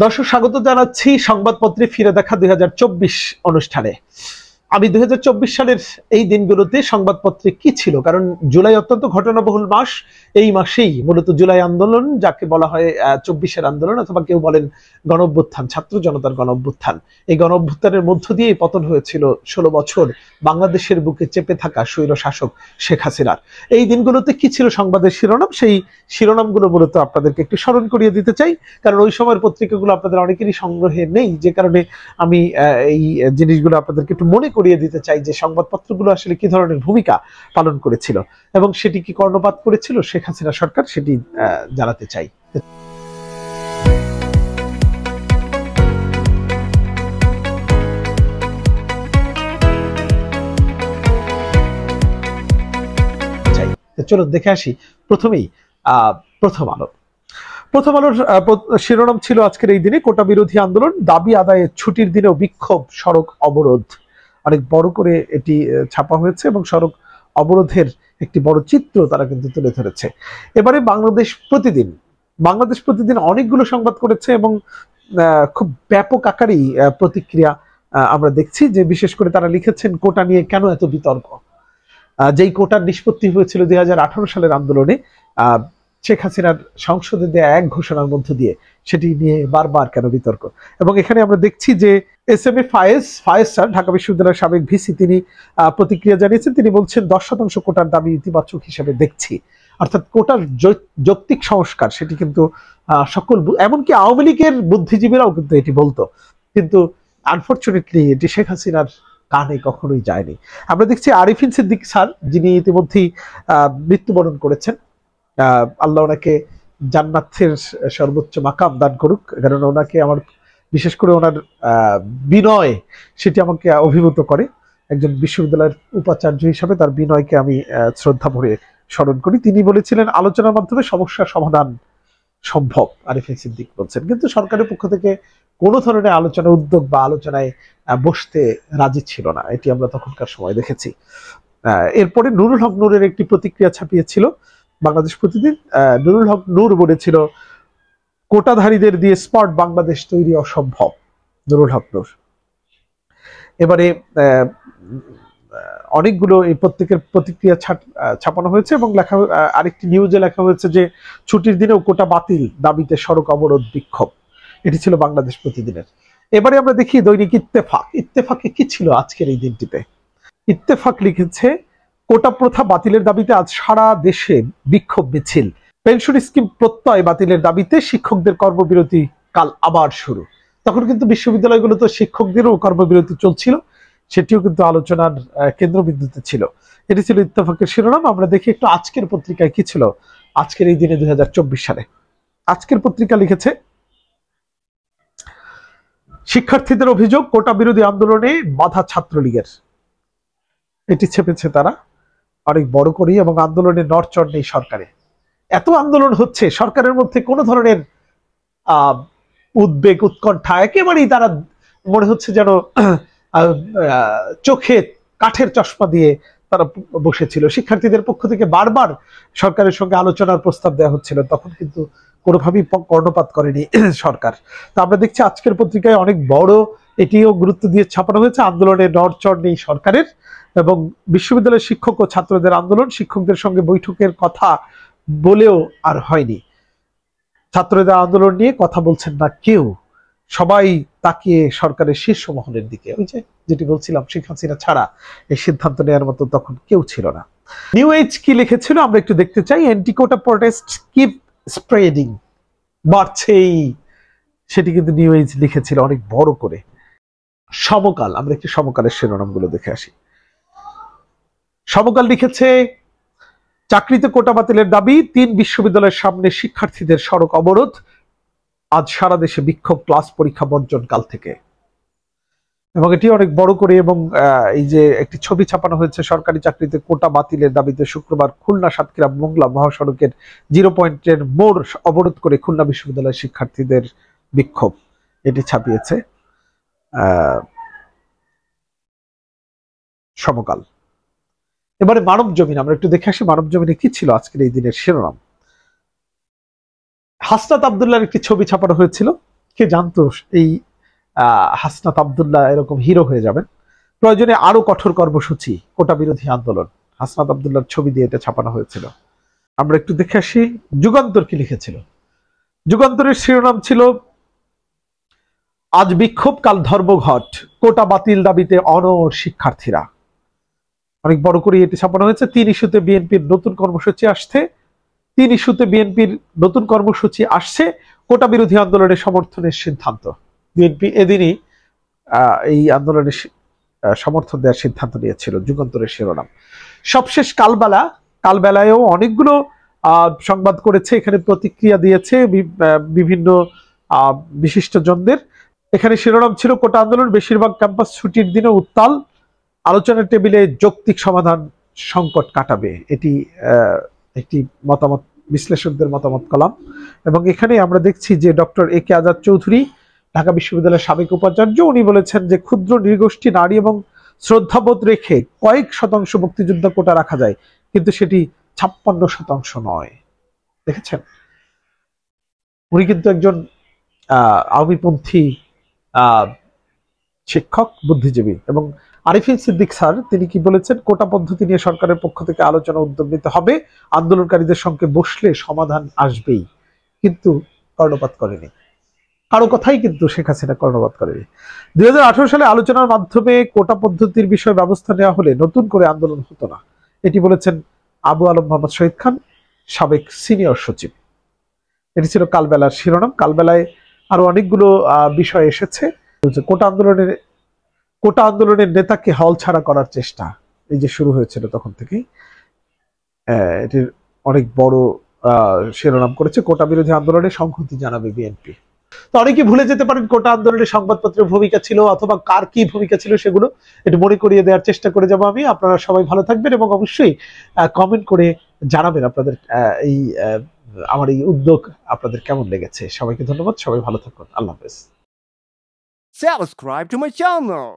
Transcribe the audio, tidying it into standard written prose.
দর্শক স্বাগত জানাচ্ছি সংবাদপত্রে ফিরে দেখা 2024 অনুষ্ঠানে। আমি 2024 সালের এই দিনগুলোতে সংবাদপত্রে কি ছিল, কারণ জুলাই অত্যন্ত ঘটনাবহুল মাস। এই মাসেই মূলত জুলাই আন্দোলন, যাকে বলা হয় 24-এর আন্দোলন অথবা কেউ বলেন গণঅভ্যুত্থান, ছাত্র জনতার গণঅভ্যুত্থান, এই গণঅভ্যুত্থানের মধ্য দিয়েই পতন হয়েছিল 16 বছর বাংলাদেশের বুকে চেপে থাকা স্বৈর শাসক শেখ হাসিনার। এই দিনগুলোতে কি ছিল সংবাদের শিরোনাম, সেই শিরোনামগুলো মূলত আপনাদেরকে একটু স্মরণ করিয়ে দিতে চাই, কারণ ওই সময়ের পত্রিকাগুলো আপনাদের অনেকেরই সংগ্রহে নেই, যে কারণে আমি এই জিনিসগুলো আপনাদেরকে একটু মনে করিয়ে দিতে চাই যে সংবাদপত্রগুলো আসলে কি ধরনের ভূমিকা পালন করেছিল এবং সেটি কি কর্ণপাত করেছিল শেখ হাসিনা সরকার, সেটি জানাতে চাই। চলুন দেখে আসি। প্রথমেই প্রথম আলো। প্রথম আলোর শিরোনাম ছিল আজকের এই দিনে কোটা বিরোধী আন্দোলন, দাবি আদায়ে ছুটির দিনেও বিক্ষোভ, সড়ক অবরোধ। অনেক বড় করে এটি ছাপা হয়েছে এবং সড়ক অবরোধের একটি বড় চিত্র তারা কিন্তু তুলে ধরেছে। এবারে বাংলাদেশ প্রতিদিন অনেকগুলো সংবাদ করেছে এবং খুব ব্যাপক আকারেই প্রতিক্রিয়া আমরা দেখছি, যে বিশেষ করে তারা লিখেছেন কোটা নিয়ে কেন এত বিতর্ক। যেই কোটার নিষ্পত্তি হয়েছিল 2018 সালের আন্দোলনে, শেখ হাসিনার সংসদে দেয়া এক ঘোষণার মধ্য দিয়ে, সেটি নিয়ে বারবার কেন বিতর্ক। এবং এখানে আমরা দেখছি যে এস.এম.এ ফায়েজ স্যার, ঢাকা বিশ্ববিদ্যালয়ের সাবেক ভিসি, তিনি প্রতিক্রিয়া জানিয়েছেন। তিনি বলছেন 10% কোটার দাবি ইতিবাচক হিসেবে দেখছি। অর্থাৎ কোটার যৌক্তিক সংস্কার, সেটি কিন্তু সকল, এমনকি আওয়ামী লীগের বুদ্ধিজীবীরাও কিন্তু এটি বলতো, কিন্তু আনফরচুনেটলি এটি শেখ হাসিনার কানে কখনোই যায়নি। আমরা দেখছি আরিফিন সিদ্দিক স্যার, যিনি ইতিমধ্যেই মৃত্যুবরণ করেছেন, আল্লাহ ওনাকে জান্নাতের সর্বোচ্চ মাকাম দান করুক, কারণ ওনাকে আমার বিশেষ করে ওনার বিনয়, সেটি আমাকে অভিভূত করে। একজন বিশ্ববিদ্যালয়ের উপাচার্য হিসাবে তার বিনয়কে আমি শ্রদ্ধা ভরে স্মরণ করি। তিনি বলেছিলেন আলোচনার মাধ্যমে সমস্যার সমাধান সম্ভব, আরিফিন সিদ্দিক বলছেন, কিন্তু সরকারের পক্ষ থেকে কোনো ধরনের আলোচনা উদ্যোগ বা আলোচনায় বসতে রাজি ছিল না, এটি আমরা তখনকার সময় দেখেছি। এরপরে নুরুল হক নূরের একটি প্রতিক্রিয়া ছাপিয়েছিল বাংলাদেশ প্রতিদিন। নুরুল হক নূর বলেছিল কোটাধারীদের দিয়ে স্মার্ট বাংলাদেশ তৈরি অসম্ভব, নুরুল হক নূর। এবারে অনেকগুলো এই প্রত্যেকের প্রতিক্রিয়া ছাপানো হয়েছে এবং লেখা, আরেকটি নিউজে লেখা হয়েছে যে ছুটির দিনেও কোটা বাতিল দাবিতে সড়ক অবরোধ বিক্ষোভ। এটি ছিল বাংলাদেশ প্রতিদিনের। এবারে আমরা দেখি দৈনিক ইত্তেফাকে কি ছিল আজকের এই দিনটিতে। ইত্তেফাক লিখেছে কোটা প্রথা বাতিলের দাবিতে আজ সারা দেশে বিক্ষোভ মিছিল, পেনশন স্কিম প্রত্যয় বাতিলের দাবিতে শিক্ষকদের কর্মবিরতি কাল আবার শুরু। তখন কিন্তু বিশ্ববিদ্যালয়গুলোতে শিক্ষকদেরও কর্মবিরতি চলছিল, সেটিও কিন্তু আলোচনার কেন্দ্রবিন্দুতে ছিল। এটি ছিল ইত্তেফাকের শিরোনাম। আমরা দেখি একটু আজকের পত্রিকায় কি ছিল আজকের এই দিনে 2024 সালে। আজকের পত্রিকা লিখেছে শিক্ষার্থীদের অভিযোগ কোটা বিরোধী আন্দোলনে বাধা ছাত্রলীগের। এটি ছেপেছে তারা অনেক বড় করেই, এবং আন্দোলনের নড়চড় নেই সরকারে। এত আন্দোলন হচ্ছে, সরকারের মধ্যে কোনো ধরনের উদ্বেগ উৎকণ্ঠা একেবারেই, তারা মনে হচ্ছে যেন চোখে কাঠের চশমা দিয়ে তারা বসেছিল। শিক্ষার্থীদের পক্ষ থেকে বারবার সরকারের সঙ্গে আলোচনার প্রস্তাব দেওয়া হচ্ছিল, তখন কিন্তু কোনোভাবেই কর্ণপাত করেনি সরকার। তা আমরা দেখছি আজকের পত্রিকায় অনেক বড় এটিও গুরুত্ব দিয়ে ছাপানো হয়েছে, আন্দোলনের নড়চড় নেই সরকারের, এবং বিশ্ববিদ্যালয়ের শিক্ষক ও ছাত্রদের আন্দোলন, শিক্ষকদের সঙ্গে বৈঠকের কথা বলেও আর হয়নি। ছাত্রদের আন্দোলন নিয়ে কথা বলছেন না কেউ, সবাই তাকিয়ে সরকারের শীর্ষ মহলের দিকে। ওই যেটি বলছিলাম, শেখ হাসিনা ছাড়া এই সিদ্ধান্ত নেওয়ার মতো তখন কেউ ছিল না। নিউ এজ কি লিখেছিল আমরা একটু দেখতে চাই। অ্যান্টিকোটা প্রোটেস্ট কিপ স্প্রেডিং, বাড়ছেই, সেটি কিন্তু নিউ এজ লিখেছিল অনেক বড় করে। সমকাল, আমরা একটু সমকালের শিরোনামগুলো দেখে আসি। সমকাল লিখেছে চাকরিতে কোটা বাতিলের দাবি, 3 বিশ্ববিদ্যালয়ের সামনে শিক্ষার্থীদের সড়ক অবরোধ, আজ সারা দেশে বিক্ষোভ, ক্লাস পরীক্ষা বর্জন কাল থেকে। এবং এটি অনেক বড় করে, এবং এই যে একটি ছবি ছাপানো হয়েছে, সরকারি চাকরিতে কোটা বাতিলের দাবিতে শুক্রবার খুলনা সাতক্ষীরা মোংলা মহাসড়কের 0 পয়েন্টের মোড় অবরোধ করে খুলনা বিশ্ববিদ্যালয়ের শিক্ষার্থীদের বিক্ষোভ, এটি ছাপিয়েছে সমকাল। এবারে মানব জমিন, আমরা একটু দেখে আসি মানব জমিনে কি ছিল আজকের এই দিনের শিরোনাম। হাসনাত আব্দুল্লাহর একটি ছবি ছাপানো হয়েছিল, কে জানতো এই হাসনাত আব্দুল্লাহ এরকম হিরো হয়ে যাবেন। প্রয়োজনে আরো কঠোর কর্মসূচি, কোটা বিরোধী আন্দোলন, হাসনাত আব্দুল্লাহর ছবি দিয়ে এটা ছাপানো হয়েছিল। আমরা একটু দেখে আসি যুগান্তর কি লিখেছিল। যুগান্তরের শিরোনাম ছিল আজ বিক্ষোভ কাল ধর্মঘট, কোটা বাতিল দাবিতে অনড় শিক্ষার্থীরা। অনেক বড় করে এটি ছাপানো হয়েছে। 3 ইস্যুতে বিএনপির নতুন কর্মসূচি আসছে, 3 ইস্যুতে বিএনপির নতুন কর্মসূচি আসছে, কোটা বিরোধী আন্দোলনের সমর্থনের সিদ্ধান্ত। বিএনপি এদিনই এই আন্দোলনের সমর্থন দেওয়ার সিদ্ধান্ত নিয়েছিল, যুগান্তরের শিরোনাম। সবশেষ কালবেলায়ও অনেকগুলো সংবাদ করেছে, এখানে প্রতিক্রিয়া দিয়েছে বিভিন্ন বিশিষ্টজনদের। এখানে শিরোনাম ছিল কোটা আন্দোলন, বেশিরভাগ ক্যাম্পাস ছুটির দিনে উত্তাল, আলোচনার টেবিলে যৌক্তিক সমাধান সংকট কাটাবে। এটি একটি মতামত, বিশ্লেষকদের মতামত কলাম। এবং এখানে আমরা দেখছি যে ডক্টর এ কে আজাদ চৌধুরী, ঢাকা বিশ্ববিদ্যালয়ের সাবেক উপাচার্য, উনি বলেছেন যে ক্ষুদ্র নৃগোষ্ঠী, নারী এবং শ্রদ্ধাবোধ রেখে কয়েক শতাংশ মুক্তিযোদ্ধা কোটা রাখা যায়, কিন্তু সেটি 56% নয়। দেখেছেন, উনি কিন্তু একজন আওয়ামীপন্থী শিক্ষক, বুদ্ধিজীবী। এবং আরিফিন সিদ্দিক স্যার তিনি কি বলেছেন, কোটা পদ্ধতি নিয়ে সরকারের পক্ষ থেকে আলোচনা উদ্যোগ নিতে হবে, আন্দোলনকারীদের সঙ্গে বসলে সমাধান আসবেই। কিন্তু কর্ণপাত করেনি, কারো কথাই কিন্তু শেখ হাসিনা কর্ণপাত করেনি। 2018 সালে আলোচনার মাধ্যমে কোটা পদ্ধতির বিষয়ে ব্যবস্থা নেওয়া হলে নতুন করে আন্দোলন হতো না, এটি বলেছেন আবু আলম মোহাম্মদ শহীদ খান, সাবেক সিনিয়র সচিব। এটি ছিল কালবেলার শিরোনাম। কালবেলায় আরো অনেকগুলো বিষয় এসেছে। কোটা আন্দোলনের নেতাকে হল ছাড়া করার চেষ্টা, এই যে শুরু হয়েছিল তখন থেকেই এটির অনেক বড় শিরোনাম করেছে, কোটা বিরোধী আন্দোলনে সংহতি জানাবে বিএনপি। তো অনেকে ভুলে যেতে পারেন কোটা আন্দোলনের সংবাদপত্রের ভূমিকা ছিল অথবা কার কি ভূমিকা ছিল, সেগুলো একটু মনে করিয়ে দেওয়ার চেষ্টা করে যাবো আমি। আপনারা সবাই ভালো থাকবেন এবং অবশ্যই কমেন্ট করে জানাবেন আপনাদের এই আমার এই উদ্যোগ আপনাদের কেমন লেগেছে। সবাইকে ধন্যবাদ, সবাই ভালো থাকুন, আল্লাহ হাফেজ। Subscribe to my channel.